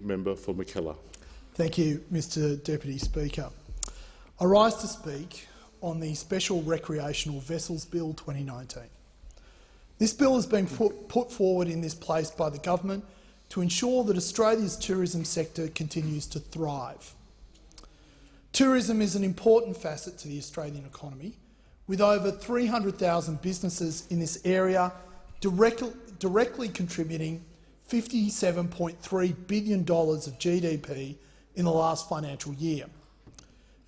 Member for Mackellar. Thank you, Mr Deputy Speaker. I rise to speak on the Special Recreational Vessels Bill 2019. This bill has been put forward in this place by the government to ensure that Australia's tourism sector continues to thrive. Tourism is an important facet to the Australian economy, with over 300,000 businesses in this area directly contributing $57.3 billion of GDP in the last financial year,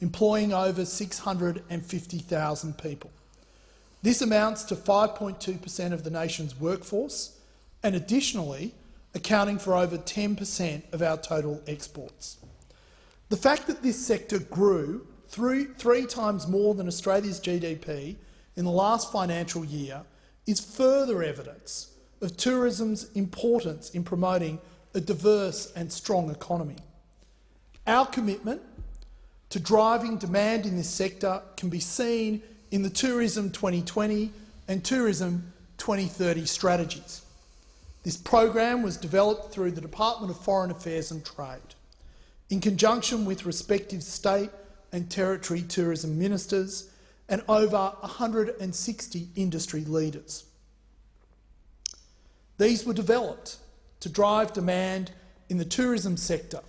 employing over 650,000 people. This amounts to 5.2% of the nation's workforce and, additionally, accounting for over 10% of our total exports. The fact that this sector grew three times more than Australia's GDP in the last financial year is further evidence of tourism's importance in promoting a diverse and strong economy. Our commitment to driving demand in this sector can be seen in the Tourism 2020 and Tourism 2030 strategies. This program was developed through the Department of Foreign Affairs and Trade, in conjunction with respective state and territory tourism ministers and over 160 industry leaders. These were developed to drive demand in the tourism sector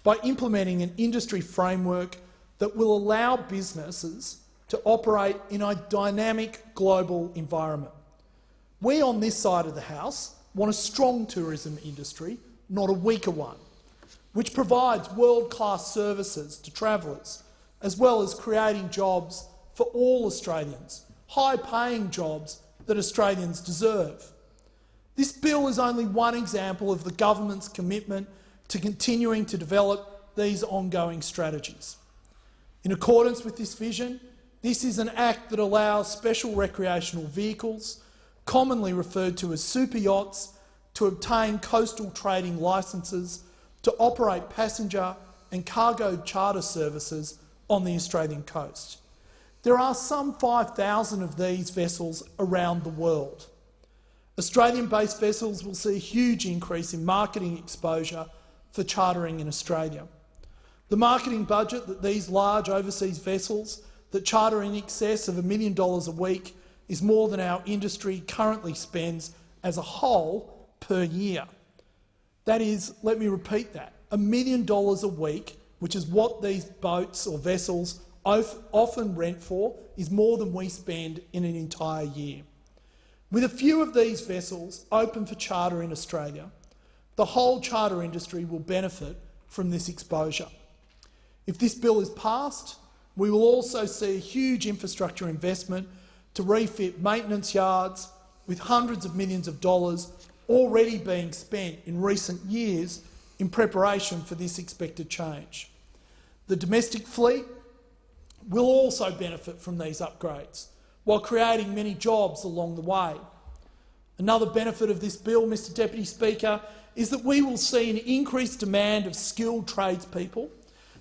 by implementing an industry framework that will allow businesses to operate in a dynamic global environment. We on this side of the House want a strong tourism industry, not a weaker one, which provides world-class services to travellers, as well as creating jobs for all Australians, high-paying jobs that Australians deserve. This bill is only one example of the government's commitment to continuing to develop these ongoing strategies. In accordance with this vision, this is an act that allows special recreational vehicles, commonly referred to as super yachts, to obtain coastal trading licences to operate passenger and cargo charter services on the Australian coast. There are some 5,000 of these vessels around the world. Australian-based vessels will see a huge increase in marketing exposure for chartering in Australia. The marketing budget that these large overseas vessels that charter in excess of $1 million a week is more than our industry currently spends as a whole per year. That is, let me repeat that, $1 million a week, which is what these boats or vessels often rent for, is more than we spend in an entire year. With a few of these vessels open for charter in Australia, the whole charter industry will benefit from this exposure. If this bill is passed, we will also see a huge infrastructure investment to refit maintenance yards, with hundreds of millions of dollars already being spent in recent years in preparation for this expected change. The domestic fleet will also benefit from these upgrades, while creating many jobs along the way. Another benefit of this bill, Mr Deputy Speaker, is that we will see an increased demand of skilled tradespeople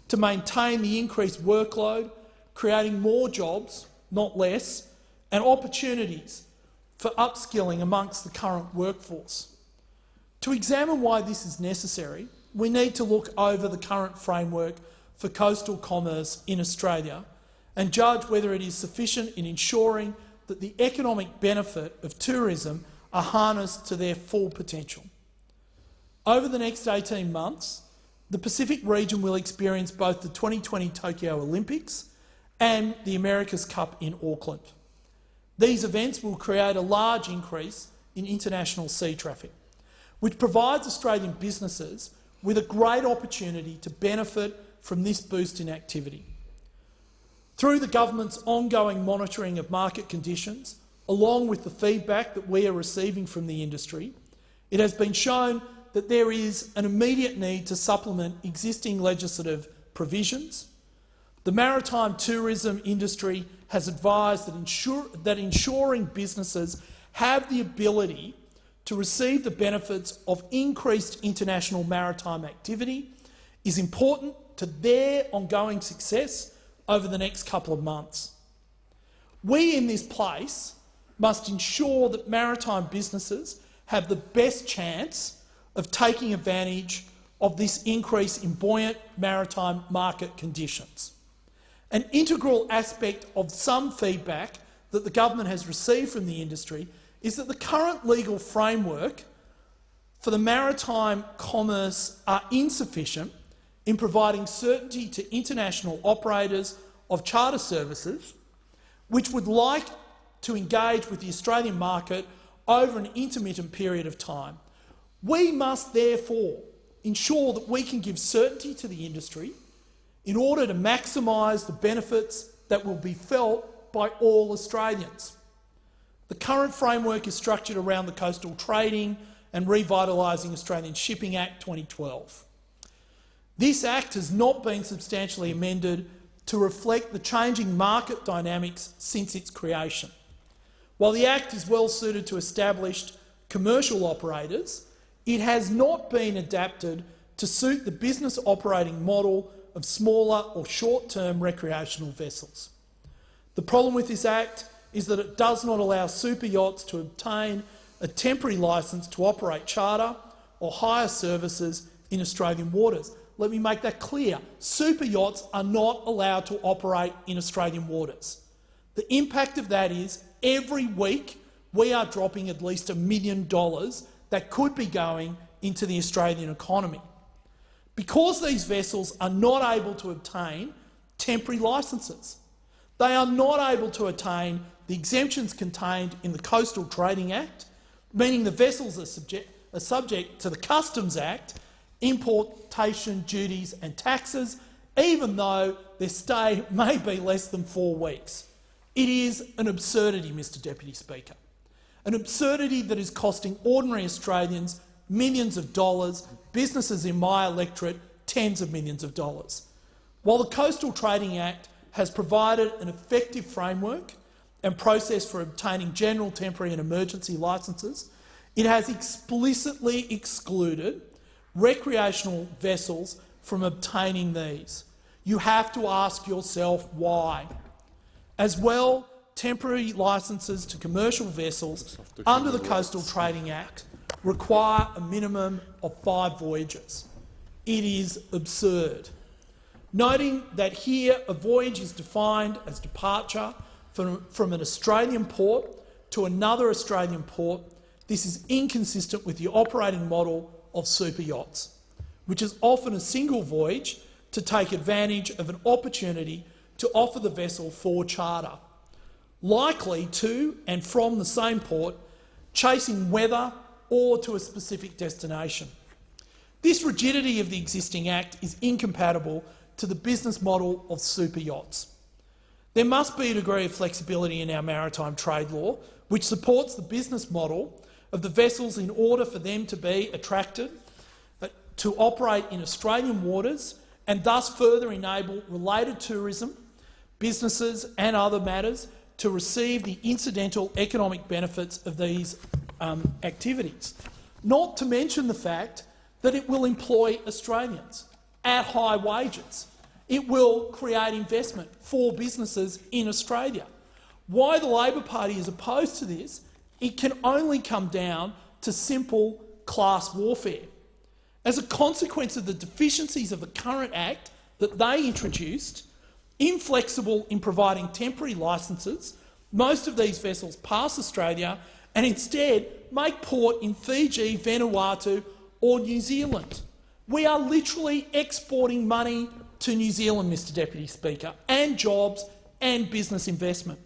to maintain the increased workload, creating more jobs, not less, and opportunities for upskilling amongst the current workforce. To examine why this is necessary, we need to look over the current framework for coastal commerce in Australia and judge whether it is sufficient in ensuring that the economic benefit of tourism are harnessed to their full potential. Over the next 18 months, the Pacific region will experience both the 2020 Tokyo Olympics and the America's Cup in Auckland. These events will create a large increase in international sea traffic, which provides Australian businesses with a great opportunity to benefit from this boost in activity. Through the government's ongoing monitoring of market conditions, along with the feedback that we are receiving from the industry, it has been shown that there is an immediate need to supplement existing legislative provisions. The maritime tourism industry has advised that ensuring businesses have the ability to receive the benefits of increased international maritime activity is important to their ongoing success over the next couple of months. We in this place must ensure that maritime businesses have the best chance of taking advantage of this increase in buoyant maritime market conditions. An integral aspect of some feedback that the government has received from the industry is that the current legal framework for the maritime commerce are insufficient in providing certainty to international operators of charter services which would like to engage with the Australian market over an intermittent period of time. We must therefore ensure that we can give certainty to the industry in order to maximise the benefits that will be felt by all Australians. The current framework is structured around the Coastal Trading and Revitalising Australian Shipping Act 2012. This Act has not been substantially amended to reflect the changing market dynamics since its creation. While the Act is well suited to established commercial operators, it has not been adapted to suit the business operating model of smaller or short-term recreational vessels. The problem with this Act is that it does not allow super yachts to obtain a temporary licence to operate charter or hire services in Australian waters. Let me make that clear. Super yachts are not allowed to operate in Australian waters. The impact of that is every week we are dropping at least $1 million that could be going into the Australian economy. Because these vessels are not able to obtain temporary licences, they are not able to attain the exemptions contained in the Coastal Trading Act, meaning the vessels are subject to the Customs Act, importation duties and taxes, even though their stay may be less than 4 weeks. It is an absurdity, Mr Deputy Speaker. An absurdity that is costing ordinary Australians millions of dollars, businesses in my electorate tens of millions of dollars. While the Coastal Trading Act has provided an effective framework and process for obtaining general, temporary and emergency licences, it has explicitly excluded recreational vessels from obtaining these. You have to ask yourself why. As well, temporary licences to commercial vessels under the Coastal Trading Act require a minimum of 5 voyages. It is absurd. Noting that here a voyage is defined as departure from an Australian port to another Australian port, this is inconsistent with the operating model of super yachts, which is often a single voyage to take advantage of an opportunity to offer the vessel for charter, likely to and from the same port, chasing weather or to a specific destination. This rigidity of the existing Act is incompatible to the business model of super yachts. There must be a degree of flexibility in our maritime trade law which supports the business model of the vessels in order for them to be attracted to operate in Australian waters and thus further enable related tourism, businesses and other matters to receive the incidental economic benefits of these activities. Not to mention the fact that it will employ Australians at high wages. It will create investment for businesses in Australia. Why the Labor Party is opposed to this, it can only come down to simple class warfare. As a consequence of the deficiencies of the current Act that they introduced, inflexible in providing temporary licences, most of these vessels pass Australia and instead make port in Fiji, Vanuatu or New Zealand. We are literally exporting money to New Zealand, Mr Deputy Speaker, and jobs and business investment.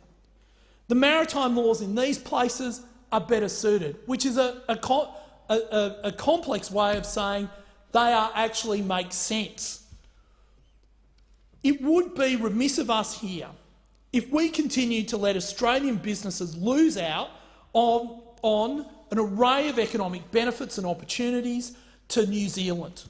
The maritime laws in these places are better suited, which is a complex way of saying they are actually make sense. It would be remiss of us here if we continue to let Australian businesses lose out on an array of economic benefits and opportunities to New Zealand.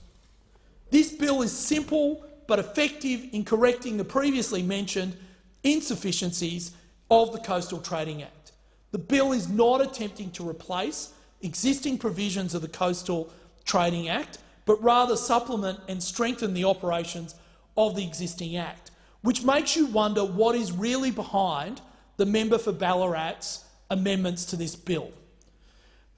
This bill is simple but effective in correcting the previously mentioned insufficiencies of the Coastal Trading Act. The bill is not attempting to replace existing provisions of the Coastal Trading Act, but rather supplement and strengthen the operations of the existing Act, which makes you wonder what is really behind the member for Ballarat's amendments to this bill.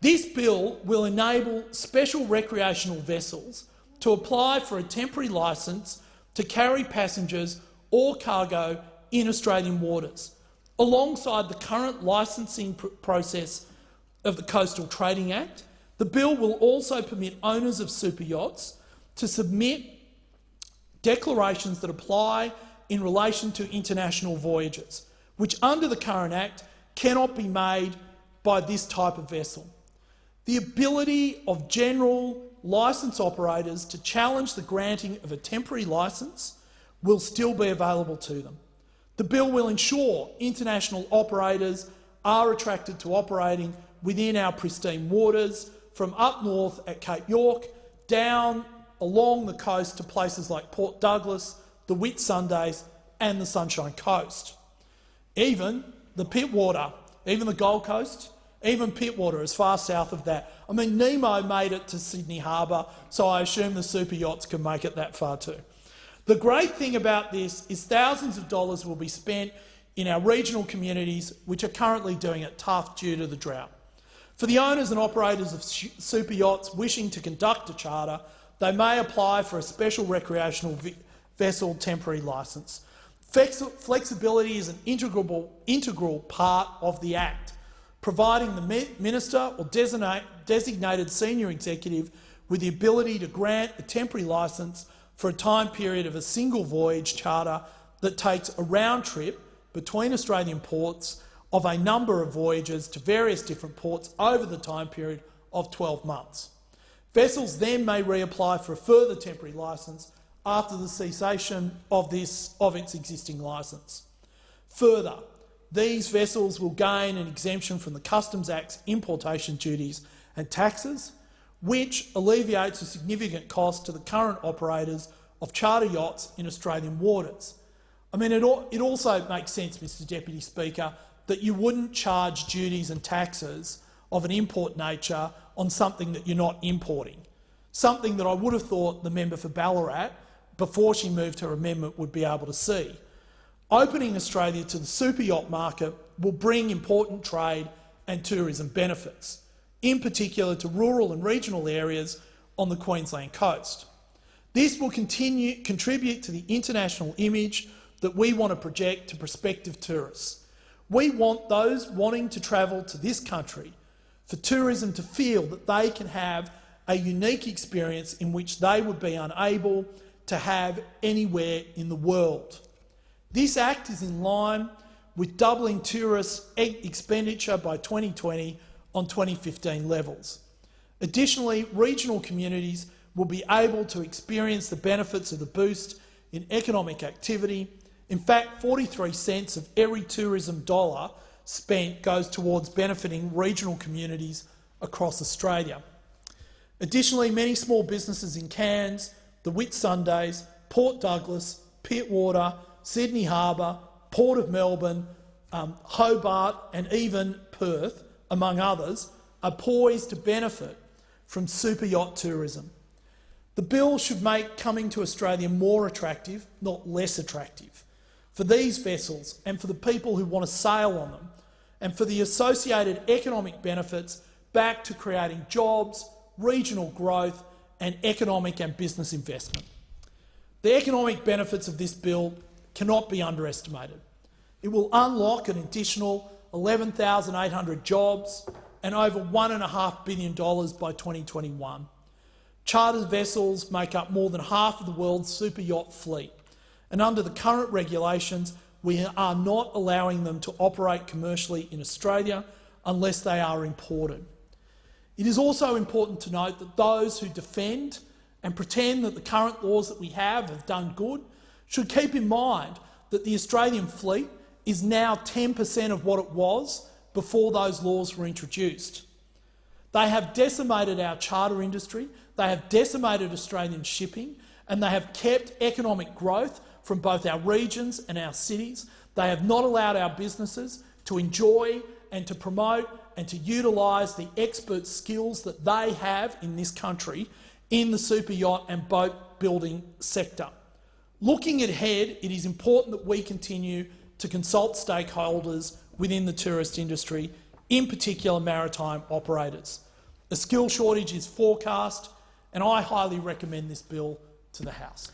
This bill will enable special recreational vessels to apply for a temporary licence to carry passengers or cargo in Australian waters, alongside the current licensing process of the Coastal Trading Act. The bill will also permit owners of super yachts to submit declarations that apply in relation to international voyages, which under the current Act cannot be made by this type of vessel. The ability of general licence operators to challenge the granting of a temporary licence will still be available to them. The bill will ensure international operators are attracted to operating within our pristine waters, from up north at Cape York, down along the coast to places like Port Douglas, the Whitsundays and the Sunshine Coast. Even the Pittwater, even the Gold Coast, even Pittwater as far south of that. I mean, Nemo made it to Sydney Harbour, so I assume the super yachts can make it that far too. The great thing about this is thousands of dollars will be spent in our regional communities, which are currently doing it tough due to the drought. For the owners and operators of super yachts wishing to conduct a charter, they may apply for a special recreational vessel temporary licence. Flexibility is an integral part of the Act, providing the Minister or designated senior executive with the ability to grant a temporary licence for a time period of a single voyage charter that takes a round trip between Australian ports of a number of voyages to various different ports over the time period of 12 months. Vessels then may reapply for a further temporary licence after the cessation of its existing licence. Further, these vessels will gain an exemption from the Customs Act's importation duties and taxes, which alleviates a significant cost to the current operators of charter yachts in Australian waters. I mean, it also makes sense, Mr Deputy Speaker, that you wouldn't charge duties and taxes of an import nature on something that you're not importing, something that I would have thought the member for Ballarat, before she moved her amendment, would be able to see. Opening Australia to the super yacht market will bring important trade and tourism benefits, in particular to rural and regional areas on the Queensland coast. This will contribute to the international image that we want to project to prospective tourists. We want those wanting to travel to this country for tourism to feel that they can have a unique experience in which they would be unable to have anywhere in the world. This Act is in line with doubling tourist expenditure by 2020 on 2015 levels. Additionally, regional communities will be able to experience the benefits of the boost in economic activity. In fact, 43 cents of every tourism dollar spent goes towards benefiting regional communities across Australia. Additionally, many small businesses in Cairns, the Whitsundays, Port Douglas, Pittwater, Sydney Harbour, Port of Melbourne, Hobart and even Perth, among others, are poised to benefit from super yacht tourism. The bill should make coming to Australia more attractive, not less attractive, for these vessels and for the people who want to sail on them, and for the associated economic benefits back to creating jobs, regional growth and economic and business investment. The economic benefits of this bill cannot be underestimated. It will unlock an additional 11,800 jobs and over $1.5 billion by 2021. Chartered vessels make up more than half of the world's super yacht fleet, and under the current regulations, we are not allowing them to operate commercially in Australia unless they are imported. It is also important to note that those who defend and pretend that the current laws that we have done good should keep in mind that the Australian fleet is now 10% of what it was before those laws were introduced. They have decimated our charter industry, they have decimated Australian shipping, and they have kept economic growth from both our regions and our cities. They have not allowed our businesses to enjoy and to promote and to utilise the expert skills that they have in this country in the super yacht and boat building sector. Looking ahead, it is important that we continue to consult stakeholders within the tourist industry, in particular maritime operators. A skill shortage is forecast and I highly recommend this bill to the House.